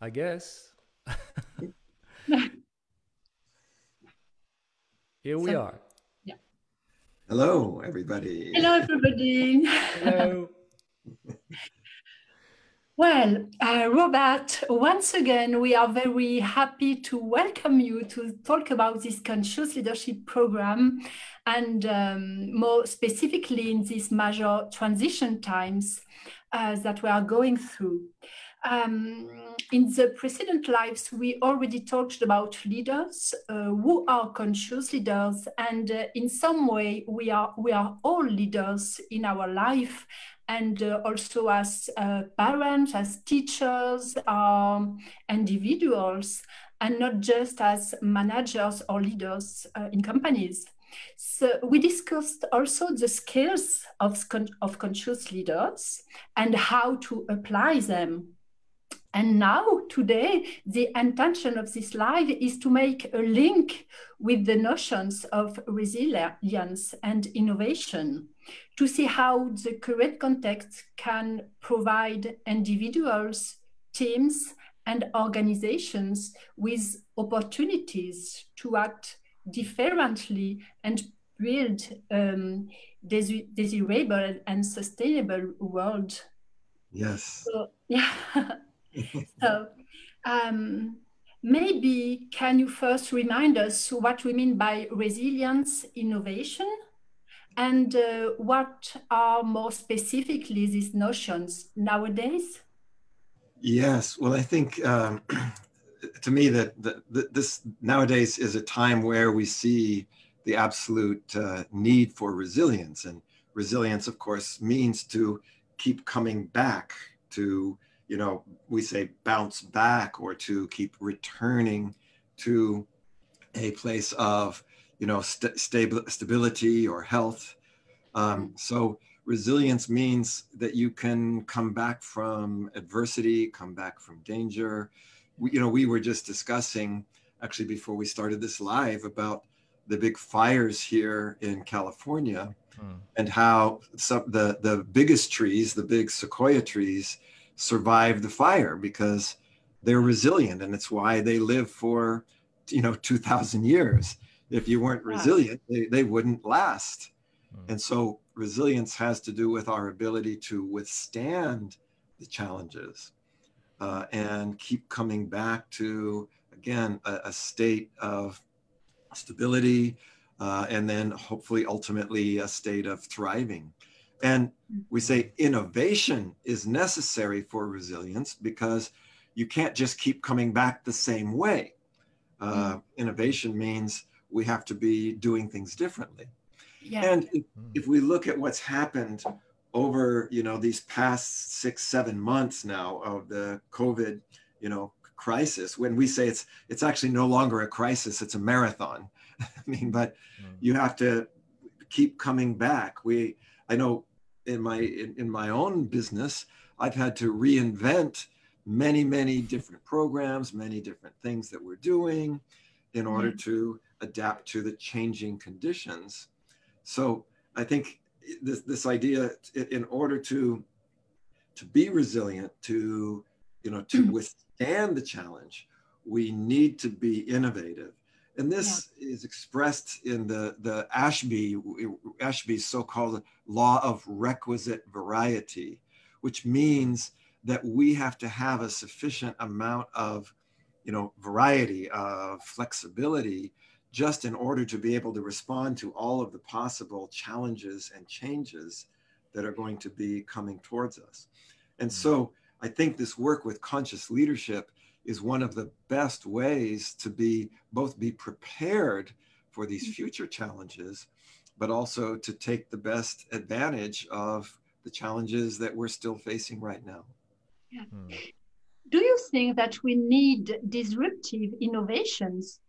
I guess. Here we So, are. yeah. Hello, everybody. Hello, everybody. Hello. Well, Robert, once again, we are very happy to welcome you to talk about this conscious leadership program and more specifically in these major transition times that we are going through. In the precedent lives, we already talked about leaders who are conscious leaders, and in some way, we are all leaders in our life, and also as parents, as teachers, individuals, and not just as managers or leaders in companies. So we discussed also the skills of conscious leaders and how to apply them. And now, today, the intention of this live is to make a link with the notions of resilience and innovation, to see how the current context can provide individuals, teams, and organizations with opportunities to act differently and build desirable and sustainable world. Yes. So, yeah. So, um, maybe can you first remind us what we mean by resilience, innovation, and what are more specifically these notions nowadays? Yes. Well, I think to me that this nowadays is a time where we see the absolute need for resilience. And resilience, of course, means to keep coming back to, we say bounce back, or to keep returning to a place of, stability or health. So resilience means that you can come back from adversity, come back from danger. We were just discussing, actually, before we started this live, about the big fires here in California, and how the biggest trees, the big sequoia trees, survive the fire because they're resilient, and it's why they live for 2,000 years. If you weren't resilient, they wouldn't last. And so resilience has to do with our ability to withstand the challenges and keep coming back to, again, a state of stability, and then hopefully ultimately a state of thriving. And we say innovation is necessary for resilience because you can't just keep coming back the same way. Innovation means we have to be doing things differently. Yeah. And if we look at what's happened over, these past 6-7 months now of the COVID, crisis, when we say it's actually no longer a crisis, it's a marathon. I mean, but you have to keep coming back. I know in my own business, I've had to reinvent many different programs, many different things that we're doing in order to adapt to the changing conditions. So I think this idea, in order to be resilient, to withstand the challenge, we need to be innovative. And this is expressed in the Ashby's so-called law of requisite variety, which means that we have to have a sufficient amount of variety, of flexibility, just in order to be able to respond to all of the possible challenges and changes that are going to be coming towards us. And so I think this work with conscious leadership is one of the best ways to both be prepared for these future challenges, but also to take the best advantage of the challenges that we're still facing right now. Yeah. Do you think that we need disruptive innovations,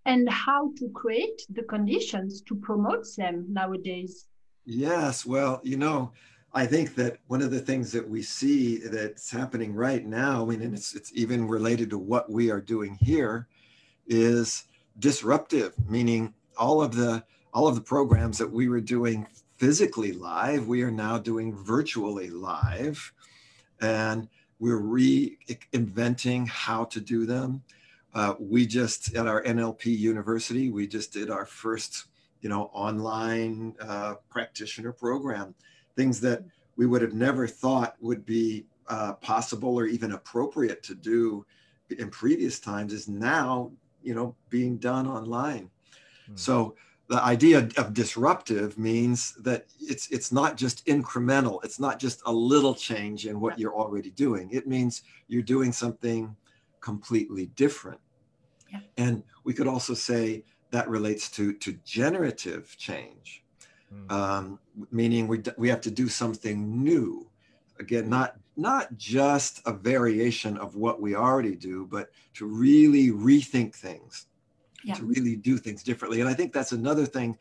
and how to create the conditions to promote them nowadays? Yes, well, I think that one of the things that we see that's happening right now, and it's even related to what we are doing here, is disruptive, meaning all of the programs that we were doing physically live, we are now doing virtually live. And we're reinventing how to do them. We just, at our NLP University, we just did our first, online practitioner program. Things that we would have never thought would be possible or even appropriate to do in previous times is now, being done online. So the idea of disruptive means that it's not just incremental. It's not just a little change in what you're already doing. It means you're doing something completely different. Yeah. And we could also say that relates to generative change, meaning we have to do something new. Again, not just a variation of what we already do, but to really rethink things. Yeah. To really do things differently. And I think that's another thing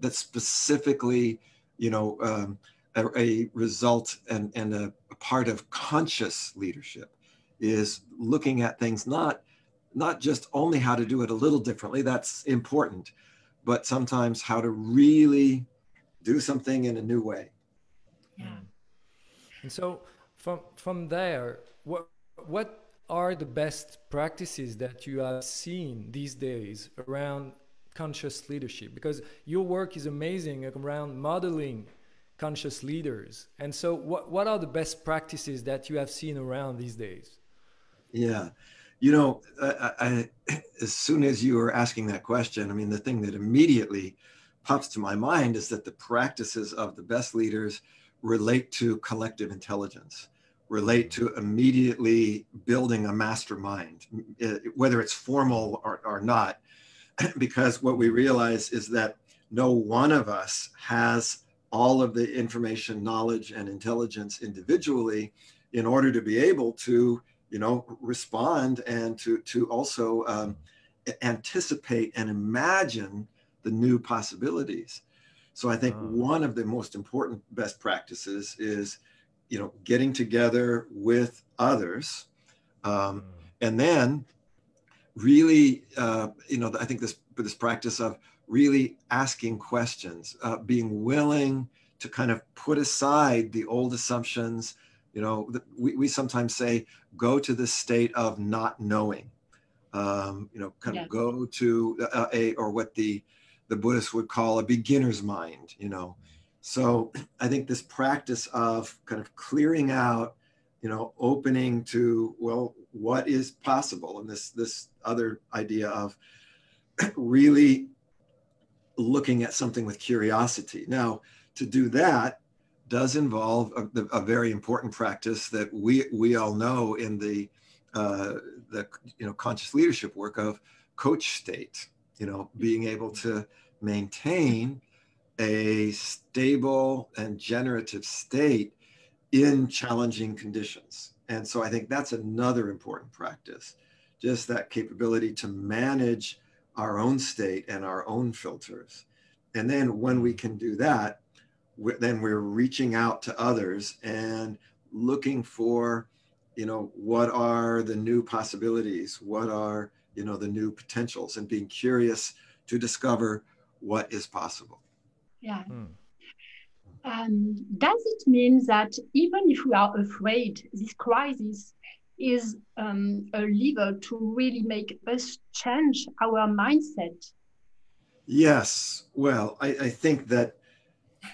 that's specifically, a result and a part of conscious leadership is looking at things, not just only how to do it a little differently, that's important, but sometimes how to really do something in a new way. Yeah. And so from there, what are the best practices that you have seen these days around conscious leadership? Because your work is amazing around modeling conscious leaders. And so what are the best practices that you have seen around these days? Yeah. As soon as you were asking that question, I mean, the thing that immediately pops to my mind is that the practices of the best leaders relate to collective intelligence, relate to immediately building a mastermind, whether it's formal or not, because what we realize is that no one of us has all of the information, knowledge, and intelligence individually in order to be able to, respond and to also anticipate and imagine the new possibilities. So I think one of the most important best practices is getting together with others, and then really, I think this practice of really asking questions, being willing to kind of put aside the old assumptions. We sometimes say, go to the state of not knowing, of go to or what the Buddhists would call a beginner's mind, So I think this practice of kind of clearing out, opening to, well, what is possible? And this other idea of really looking at something with curiosity. Now, to do that does involve a very important practice that we all know in the conscious leadership work of coach state, being able to maintain a stable and generative state in challenging conditions. And so I think that's another important practice, just that capability to manage our own state and our own filters. And then when we can do that, then we're reaching out to others and looking for, what are the new possibilities? What are, the new potentials, and being curious to discover what is possible. Yeah. Does it mean that even if we are afraid, this crisis is a lever to really make us change our mindset? Yes. Well, I think that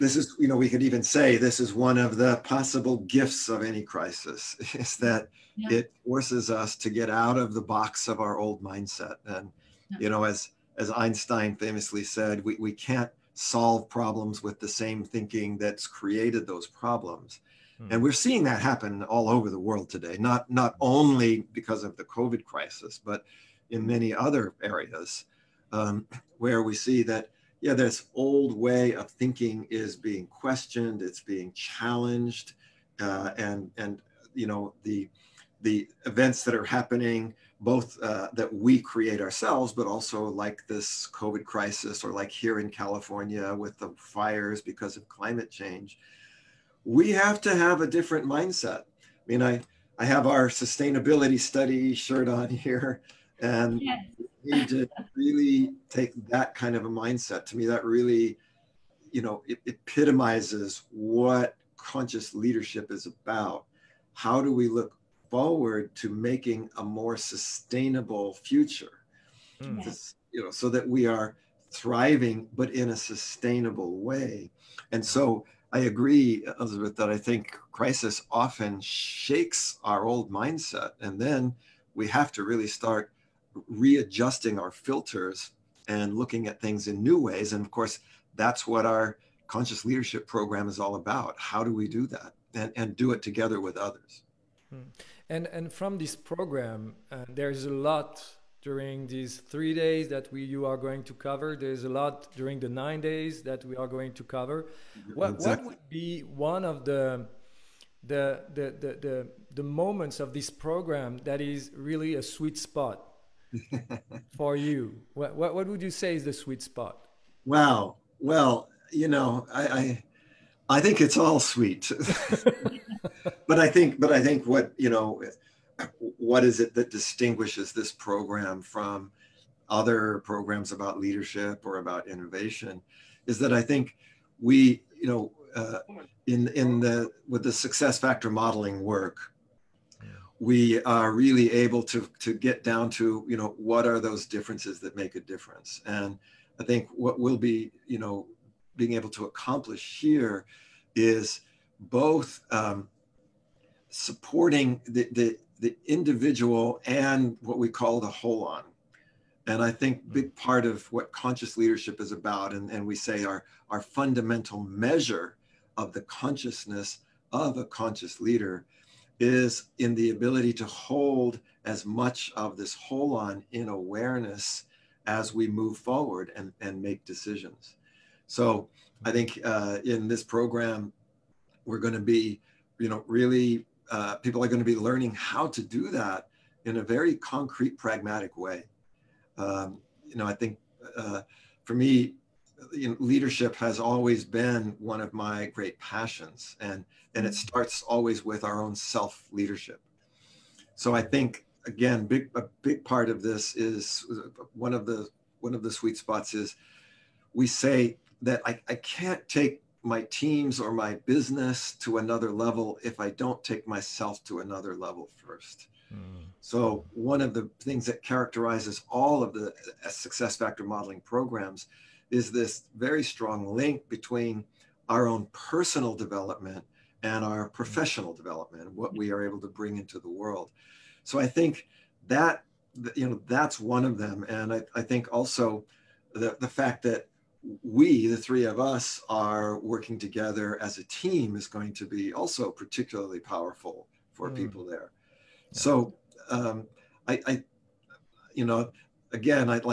this is, we could even say this is one of the possible gifts of any crisis, is that it forces us to get out of the box of our old mindset. And, as Einstein famously said, we can't solve problems with the same thinking that's created those problems. And we're seeing that happen all over the world today, not only because of the COVID crisis, but in many other areas where we see that, this old way of thinking is being questioned, it's being challenged, and the events that are happening, both that we create ourselves, but also like this COVID crisis, or like here in California with the fires because of climate change, we have to have a different mindset. I mean, I have our sustainability study shirt on here, and we need to really take that kind of a mindset. To me, that really, it epitomizes what conscious leadership is about. How do we look forward to making a more sustainable future. Mm. So that we are thriving, but in a sustainable way. And so I agree, Elizabeth, that I think crisis often shakes our old mindset. And then we have to really start readjusting our filters and looking at things in new ways. And of course, that's what our conscious leadership program is all about. How do we do that and do it together with others? And from this program, there's a lot during these 3 days that you are going to cover. There's a lot during the 9 days that we are going to cover. What would be one of the moments of this program that is really a sweet spot for you? What would you say is the sweet spot? Wow. Well, I think it's all sweet. but I think what is it that distinguishes this program from other programs about leadership or about innovation is that I think we, with the success factor modeling work, we are really able to get down to, what are those differences that make a difference. And I think what we'll be, being able to accomplish here is both supporting the individual and what we call the whole on. And I think big part of what conscious leadership is about, and we say our fundamental measure of the consciousness of a conscious leader is in the ability to hold as much of this whole on in awareness as we move forward and make decisions. So I think in this program, we're going to be, really, people are going to be learning how to do that in a very concrete, pragmatic way. I think for me, leadership has always been one of my great passions, and it starts always with our own self-leadership. So I think, again, a big part of this is one of the sweet spots is we say that I can't take my teams or my business to another level if I don't take myself to another level first. So one of the things that characterizes all of the success factor modeling programs is this very strong link between our own personal development and our professional development, what we are able to bring into the world. So I think that, that's one of them. And I think also the fact that we, the three of us, are working together as a team is going to be also particularly powerful for people there. So again, I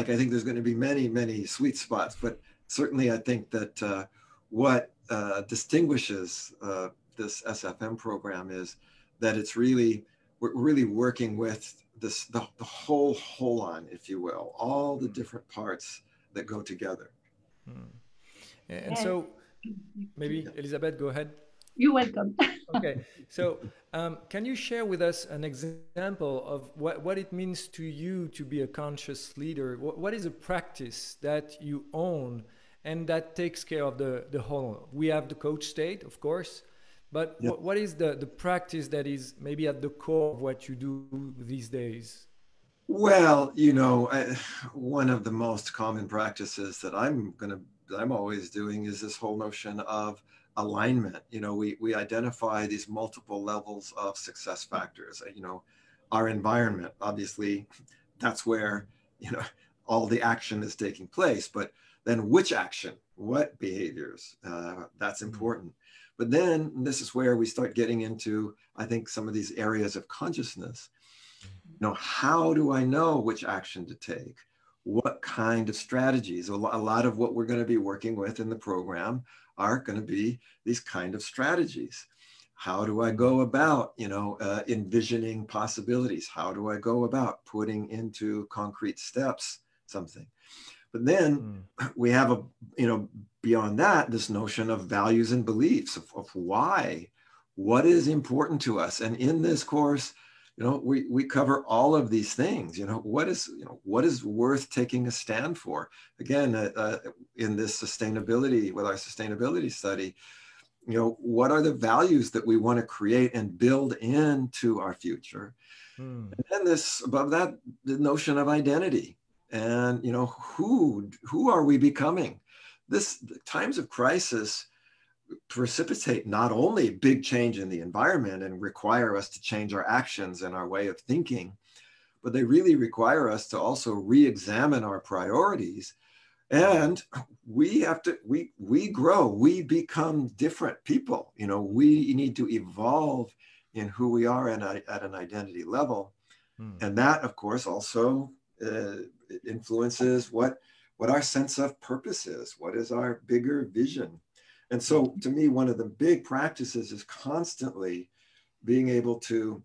think there's going to be many, many sweet spots, but certainly I think that what distinguishes this SFM program is that we're really working with the whole on, if you will, all the different parts that go together. And so maybe Elizabeth, go ahead. You're welcome. Okay, so can you share with us an example of what it means to you to be a conscious leader? What is a practice that you own and that takes care of the whole? We have the coach state, of course, but what is the practice that is maybe at the core of what you do these days? Well, one of the most common practices that I'm always doing is this whole notion of alignment. We identify these multiple levels of success factors. Our environment, obviously, that's where, all the action is taking place. But then which action, what behaviors, that's important. But then this is where we start getting into, I think, some of these areas of consciousness. How do I know which action to take? What kind of strategies? A lot of what we're going to be working with in the program are going to be these kind of strategies. How do I go about, envisioning possibilities? How do I go about putting into concrete steps something? But then we have beyond that, this notion of values and beliefs of why, what is important to us. And in this course, we cover all of these things. What is worth taking a stand for? Again, in this with our sustainability study, what are the values that we want to create and build into our future? And then this, above that, the notion of identity, and who are we becoming? This times of crisis precipitate not only big change in the environment and require us to change our actions and our way of thinking, but they really require us to also re-examine our priorities. And we have to, we grow, we become different people. We need to evolve in who we are at an identity level. And that, of course, also influences what our sense of purpose is. What is our bigger vision? And so to me, one of the big practices is constantly being able to,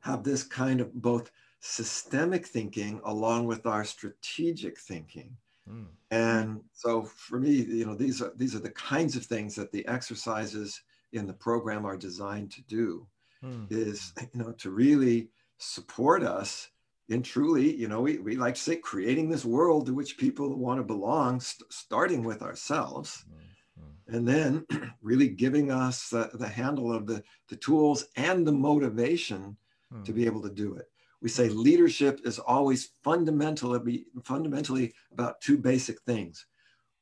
have this kind of both systemic thinking along with our strategic thinking. And so for me, these are the kinds of things that the exercises in the program are designed to do, is, to really support us in truly, we like to say, creating this world to which people want to belong, starting with ourselves. And then really giving us the handle of the tools and the motivation to be able to do it. We say leadership is always fundamentally about two basic things.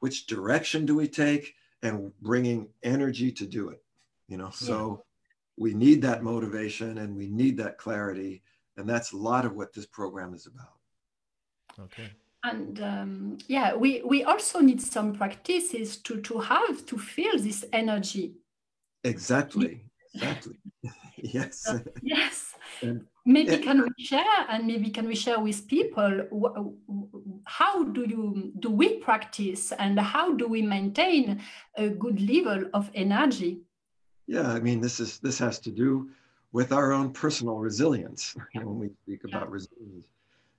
Which direction do we take, and bringing energy to do it? So we need that motivation and we need that clarity. And that's a lot of what this program is about. Okay. And we also need some practices to feel this energy. Exactly. Yes. Yes. And maybe can we share with people how do we practice, and how do we maintain a good level of energy? Yeah, I mean, this has to do with our own personal resilience. When we speak about resilience,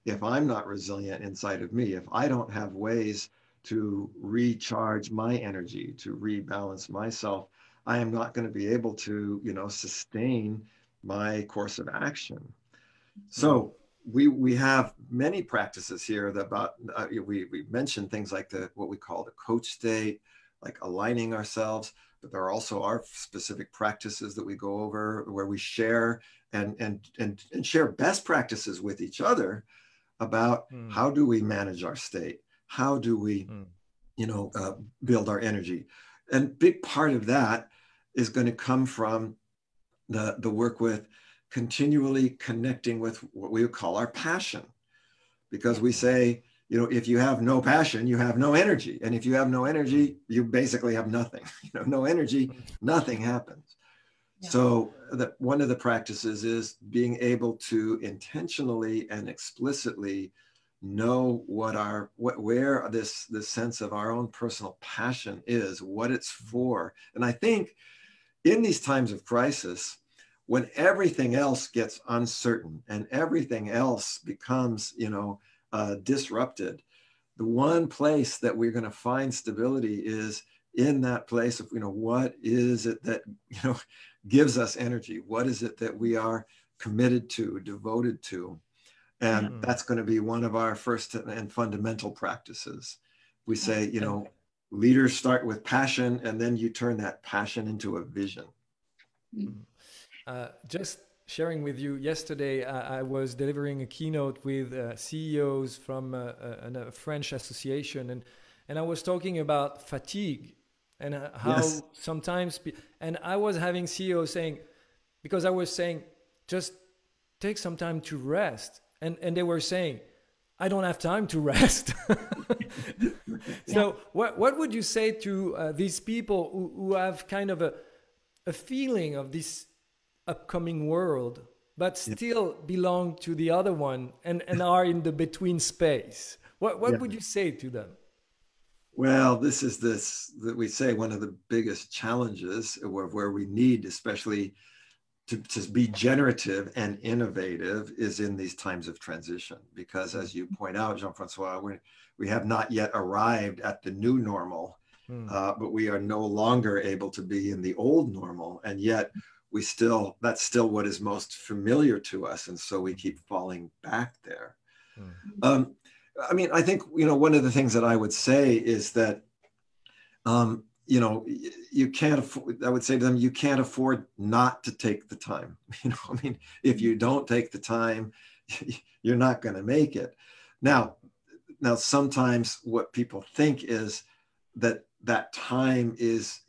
if I'm not resilient inside of me, if I don't have ways to recharge my energy, to rebalance myself, I am not going to be able to, sustain my course of action. So we have many practices here that we mentioned things like what we call the coach state, like aligning ourselves, but there are also our specific practices that we go over where we share and share best practices with each other about how do we manage our state, how do we build our energy. And big part of that is going to come from the work with continually connecting with what we would call our passion, because we say, if you have no passion, you have no energy. And if you have no energy, you basically have nothing. No energy, nothing happens. Yeah. So one of the practices is being able to intentionally and explicitly know where this sense of our own personal passion is, what it's for. And I think in these times of crisis, when everything else gets uncertain and everything else becomes, disrupted, the one place that we're going to find stability is in that place of, what is it that, gives us energy? What is it that we are committed to, devoted to? And that's going to be one of our first and fundamental practices. We say, leaders start with passion, and then you turn that passion into a vision. Just sharing with you, yesterday I was delivering a keynote with CEOs from a French association, and I was talking about fatigue and how sometimes, and I was having CEOs saying, because I was saying, just take some time to rest. And they were saying, I don't have time to rest. So what would you say to these people who have kind of a feeling of this upcoming world, but still belong to the other one and are in the between space? What would you say to them? Well, this that we say one of the biggest challenges where we need, especially to be generative and innovative, is in these times of transition, because as you point out, Jean-Francois, we have not yet arrived at the new normal, but we are no longer able to be in the old normal, and yet that's still what is most familiar to us, and so we keep falling back there. I mean, I think one of the things that I would say is that you know, you can't afford, I would say to them, you can't afford not to take the time. You know, I mean, if you don't take the time, you're not going to make it. Now, sometimes what people think is that that time is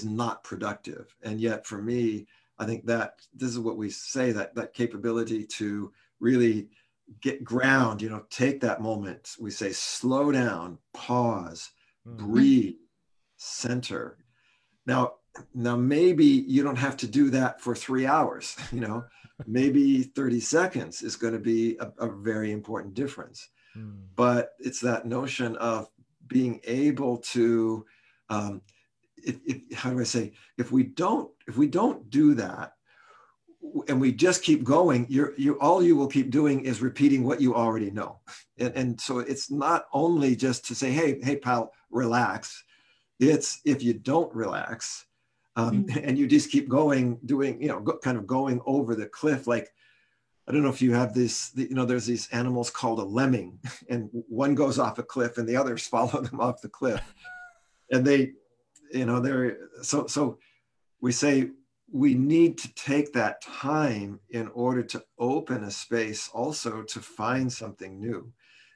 not productive. And yet for me, I think that this is what we say, that capability to really get ground, you know, take that moment. We say, slow down, pause, breathe, center. Now maybe you don't have to do that for 3 hours, you know, maybe 30 seconds is going to be a very important difference. But it's that notion of being able to, how do I say, if we don't do that, and we just keep going, all you will keep doing is repeating what you already know. And so it's not only just to say, hey, pal, relax. It's if you don't relax, and you just keep going, doing, you know, kind of going over the cliff. Like, I don't know if you have this, you know, there's these animals called a lemming, and one goes off a cliff and the others follow them off the cliff. And they, you know, so we say we need to take that time in order to open a space also to find something new.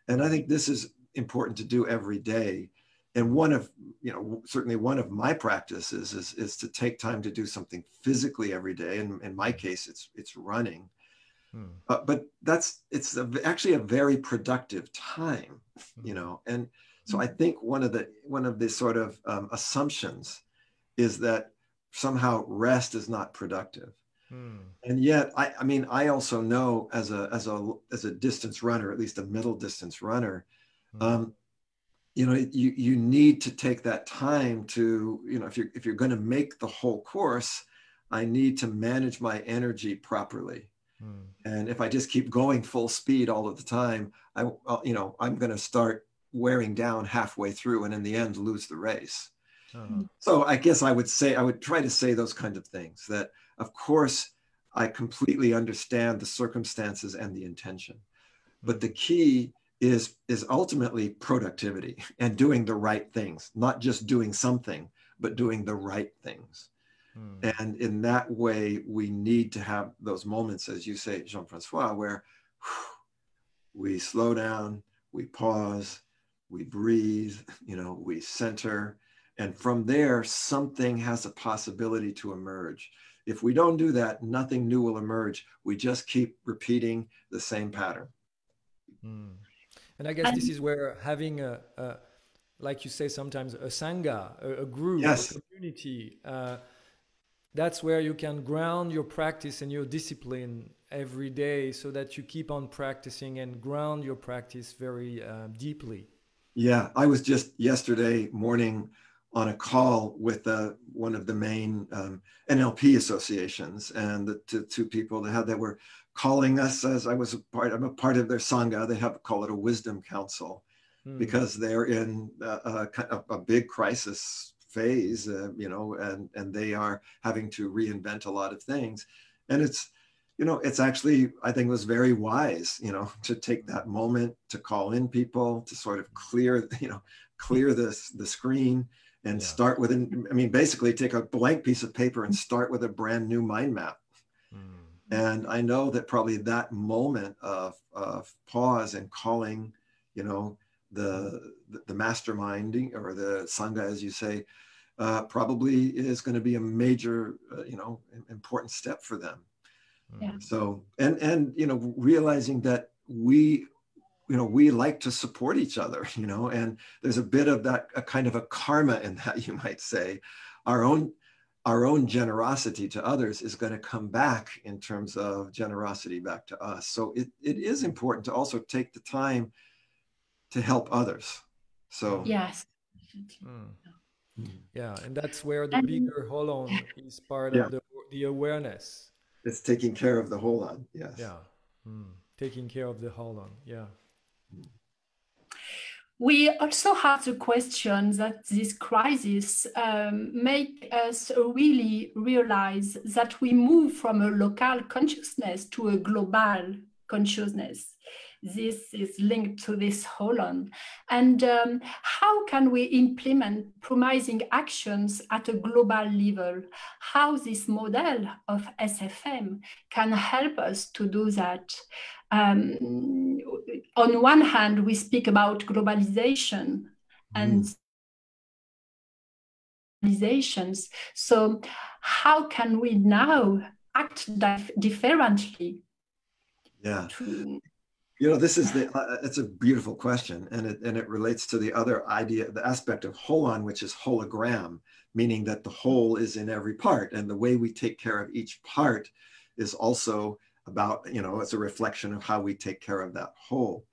And I think this is important to do every day. And one of, you know, certainly one of my practices is to take time to do something physically every day. And in my case, it's running. But it's actually a very productive time, you know. And so I think one of the sort of assumptions is that somehow rest is not productive. And yet, I mean, I also know as a distance runner, at least a middle distance runner, you know, you need to take that time to, you know, if you're going to make the whole course, I need to manage my energy properly. And if I just keep going full speed all of the time, you know, I'm going to start wearing down halfway through, and in the end, lose the race. So I guess I would try to say those kind of things. That of course I completely understand the circumstances and the intention, but the key is ultimately productivity and doing the right things, not just doing something, but doing the right things. And in that way, we need to have those moments, as you say, Jean-Francois, where we slow down, we pause, we breathe, you know, we center. And from there, something has a possibility to emerge. If we don't do that, nothing new will emerge. We just keep repeating the same pattern. And I guess this is where having like you say, sometimes a sangha, a group, yes, a community, that's where you can ground your practice and your discipline every day so that you keep on practicing and ground your practice very deeply. Yeah, I was just yesterday morning on a call with one of the main NLP associations, and the two people that were calling us, as I'm a part of their sangha. They call it a wisdom council, because they're in a big crisis phase, you know, and they are having to reinvent a lot of things. And it's, you know, it's actually, I think it was very wise, you know, to take that moment to call in people, to sort of clear the screen and start with, I mean, basically take a blank piece of paper and start with a brand new mind map. And I know that probably that moment of pause and calling, you know, the masterminding or the sangha, as you say, probably is going to be a major, you know, important step for them. So, and, you know, realizing that we like to support each other, you know, and there's a bit of that, a kind of a karma in that, you might say. Our own generosity to others is going to come back in terms of generosity back to us. So it is important to also take the time to help others. So yes. Yeah, and that's where the bigger hold on is part of the awareness. It's taking care of the hold on. Yes. Yeah. Taking care of the hold on. Yeah. We also have the question that this crisis make us really realize that we move from a local consciousness to a global consciousness. this is linked to this Holon. And how can we implement promising actions at a global level? How this model of SFM can help us to do that? On one hand, we speak about globalization and civilizations. So how can we now act differently? Yeah. You know, this is it's a beautiful question, and it relates to the other idea, the aspect of holon, which is hologram, meaning that the whole is in every part, and the way we take care of each part is also about, you know, it's a reflection of how we take care of that whole.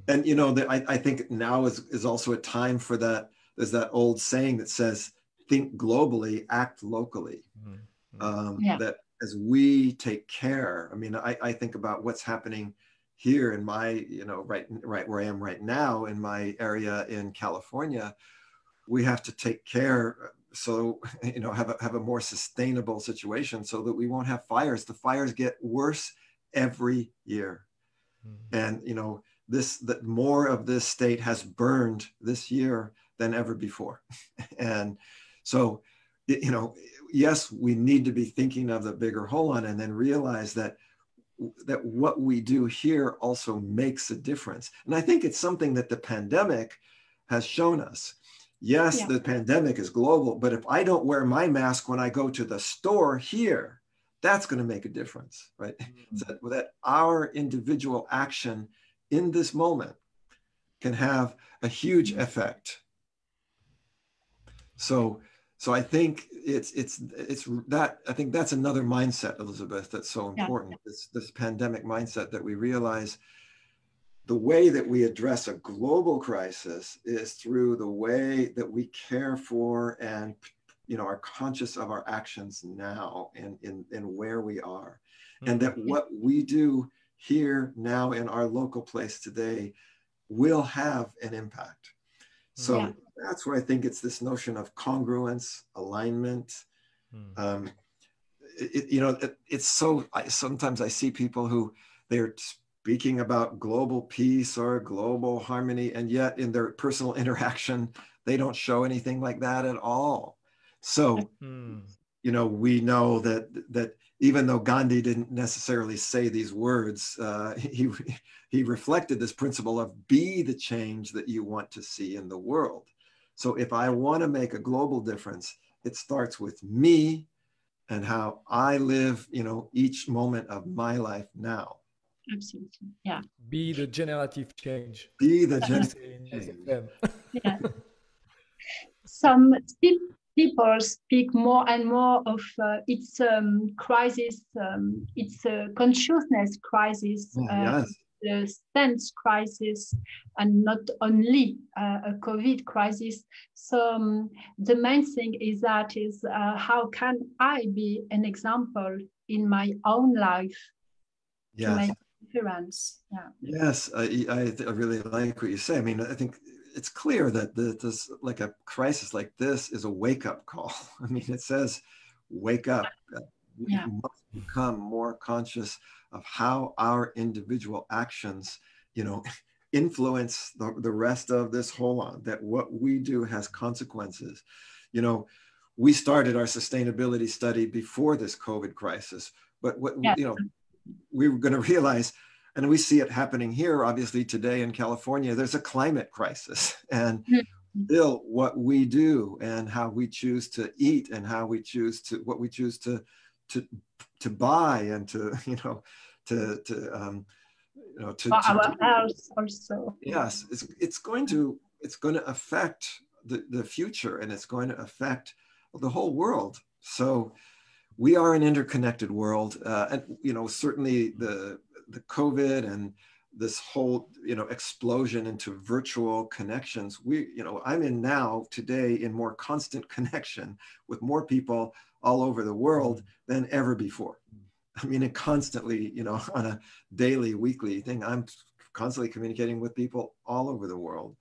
And you know, I think now is also a time for that. There's that old saying that says, "Think globally, act locally." That as we take care, I mean, I think about what's happening here in my, you know, right where I am right now in my area in California. We have to take care, so, you know, have a more sustainable situation so that we won't have fires. The fires get worse every year. And, you know, that more of this state has burned this year than ever before. And so, you know, yes, we need to be thinking of the bigger holon, and then realize that what we do here also makes a difference. And I think it's something that the pandemic has shown us. Yes, the pandemic is global, but if I don't wear my mask when I go to the store here, that's going to make a difference, right? So that our individual action in this moment can have a huge effect. So I think it's that, I think that's another mindset, Elizabeth, that's so important. This pandemic mindset, that we realize the way that we address a global crisis is through the way that we care for and, you know, are conscious of our actions now and where we are. And that what we do here now in our local place today will have an impact. So that's where I think it's this notion of congruence, alignment. You know, it's so, sometimes I see people who they're speaking about global peace or global harmony, and yet in their personal interaction, they don't show anything like that at all. So, you know, we know that even though Gandhi didn't necessarily say these words, he reflected this principle of be the change that you want to see in the world. So if I want to make a global difference, it starts with me and how I live, you know, each moment of my life now. Absolutely. Yeah. Be the generative change. Be the generative change. Yeah. Some people speak more and more of its crisis, its consciousness crisis, the sense crisis, and not only a COVID crisis. So the main thing is how can I be an example in my own life to make a difference? Yeah. Yes, I really like what you say. I mean, I think it's clear that this, like a crisis like this, is a wake-up call. I mean, it says, wake up. We must become more conscious of how our individual actions, you know, influence the rest of this holon, that what we do has consequences. You know, we started our sustainability study before this COVID crisis, but you know, we were going to realize, and we see it happening here, obviously today in California, there's a climate crisis. And still what we do and how we choose to eat and how we choose to, what we choose to buy and to, you know, to our health also. Yes, it's going to affect the future, and it's going to affect the whole world. So we are an interconnected world, and you know, certainly the COVID and this whole, you know, explosion into virtual connections. You know, I'm in now today in more constant connection with more people all over the world than ever before. I mean, it constantly, you know, on a daily, weekly thing, I'm constantly communicating with people all over the world.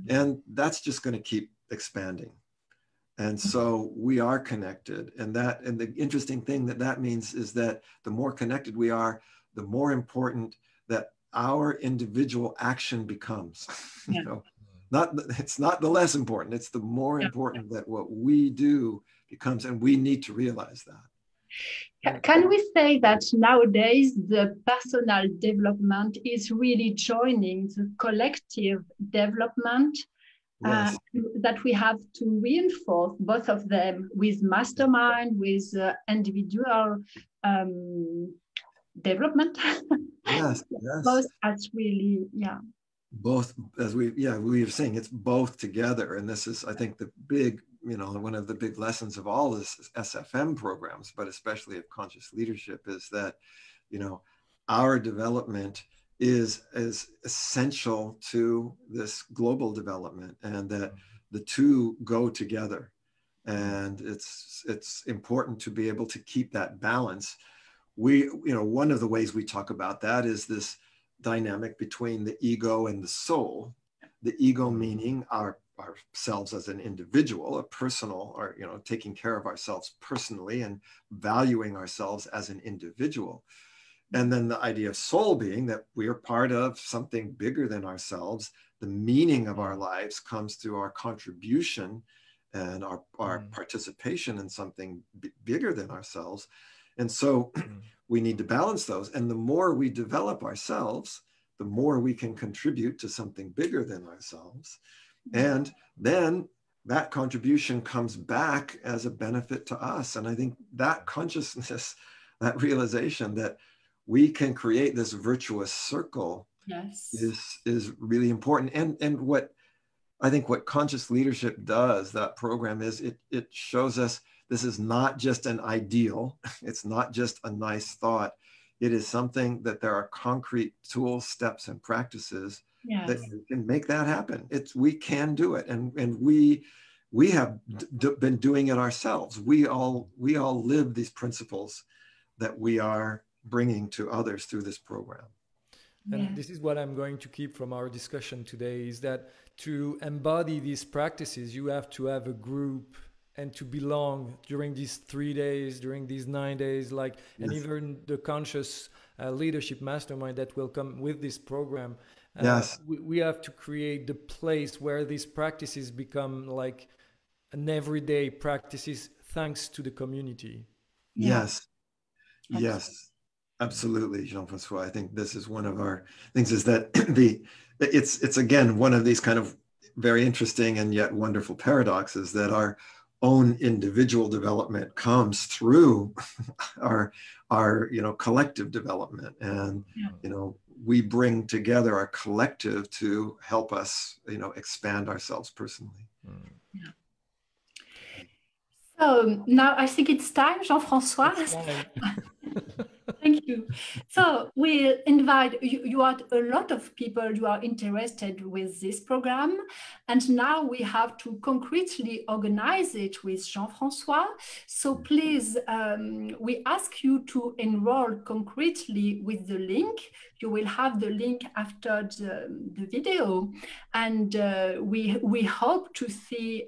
And that's just going to keep expanding. And so we are connected. And the interesting thing that means is that the more connected we are, the more important that our individual action becomes. Yeah. You know, it's not the less important. It's the more important that what we do becomes, and we need to realize that. Can we say that nowadays the personal development is really joining the collective development? Yes. That we have to reinforce both of them with mastermind, with individual development. Yes, yes. Both as really, Both, as we were saying, it's both together. And this is, I think, the big, one of the big lessons of all this SFM programs, but especially of conscious leadership, is that, our development is essential to this global development, and that the two go together. And it's important to be able to keep that balance. One of the ways we talk about that is this dynamic between the ego and the soul. The ego meaning ourselves as an individual, a personal, or taking care of ourselves personally and valuing ourselves as an individual. And then the idea of soul being that we are part of something bigger than ourselves. The meaning of our lives comes through our contribution and our participation in something bigger than ourselves. And so we need to balance those. And the more we develop ourselves, the more we can contribute to something bigger than ourselves. And then that contribution comes back as a benefit to us. And I think that consciousness, that realization that we can create this virtuous circle, yes, is really important. And what I think what conscious leadership does, that program, is it shows us this is not just an ideal. It's not just a nice thought. It is something that there are concrete tools, steps, and practices that can make that happen. We can do it. And we have been doing it ourselves. We all live these principles that we are bringing to others through this program. And this is what I'm going to keep from our discussion today, is that to embody these practices, you have to have a group and to belong during these 3 days, during these 9 days, and even the conscious leadership mastermind that will come with this program. We have to create the place where these practices become like an everyday practices, thanks to the community. Yes. Absolutely, Jean-Francois. I think this is one of our things, is that it's again one of these kind of very interesting and yet wonderful paradoxes, that our own individual development comes through our collective development, and we bring together our collective to help us expand ourselves personally. So now I think it's time, Jean-Francois. Thank you. So we'll invite you. You are a lot of people who are interested with this program, and now we have to concretely organize it with Jean-Francois. So please, we ask you to enroll concretely with the link. You will have the link after the video, and we hope to see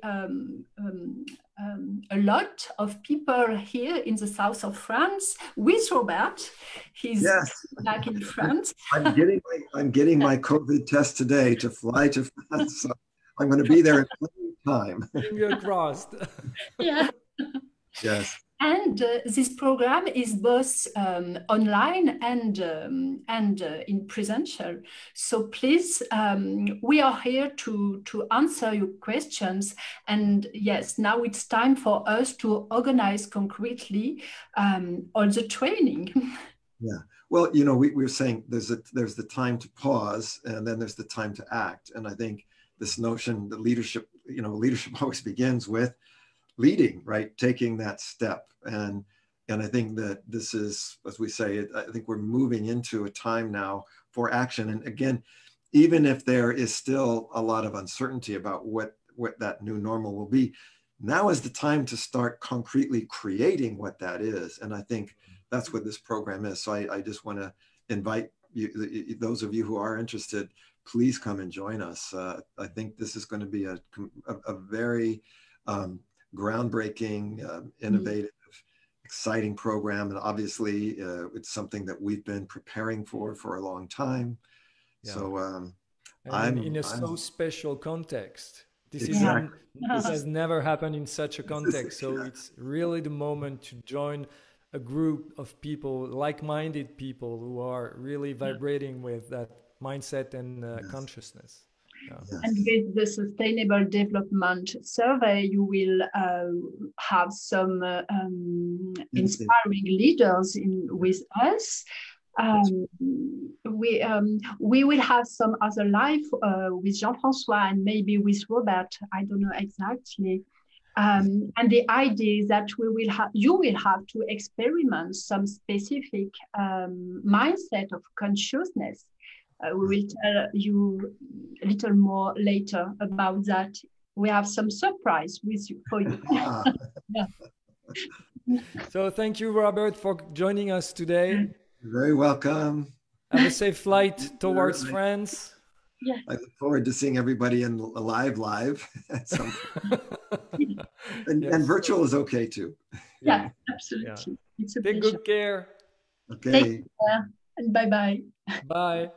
a lot of people here in the south of France with Robert. He's back in France. I'm getting my COVID test today to fly to France. So I'm going to be there in plenty of time. Finger crossed. Yes. And this program is both online and in presential. So please, we are here to answer your questions. And yes, now it's time for us to organize concretely all the training. Yeah. Well, we were saying there's the time to pause, and then there's the time to act. And I think this notion that leadership always begins with leading, right? Taking that step. And I think that this is, as we say, I think we're moving into a time now for action. And again, even if there is still a lot of uncertainty about what that new normal will be, now is the time to start concretely creating what that is. And I think that's what this program is. So I just want to invite you, those of you who are interested, please come and join us. I think this is going to be a very groundbreaking, innovative exciting program, and obviously it's something that we've been preparing for a long time. Yeah. So and in a so special context. This exactly. this has never happened in such a context. So it's really the moment to join a group of people, like-minded people who are really vibrating with that mindset and consciousness. Yeah. And with the Sustainable Development Survey, you will have some inspiring leaders with us. We will have some other live with Jean-François and maybe with Robert. I don't know exactly. And the idea is that you will have to experiment some specific mindset of consciousness. We will tell you a little more later about that. We have some surprise for you. Yeah. So thank you, Robert, for joining us today. You're very welcome. Have a safe flight towards France. Yeah. I look forward to seeing everybody live at some point. And virtual is okay too. Yeah, absolutely. Yeah. It's a Take pleasure. good care. Okay. Take care and bye-bye. Bye.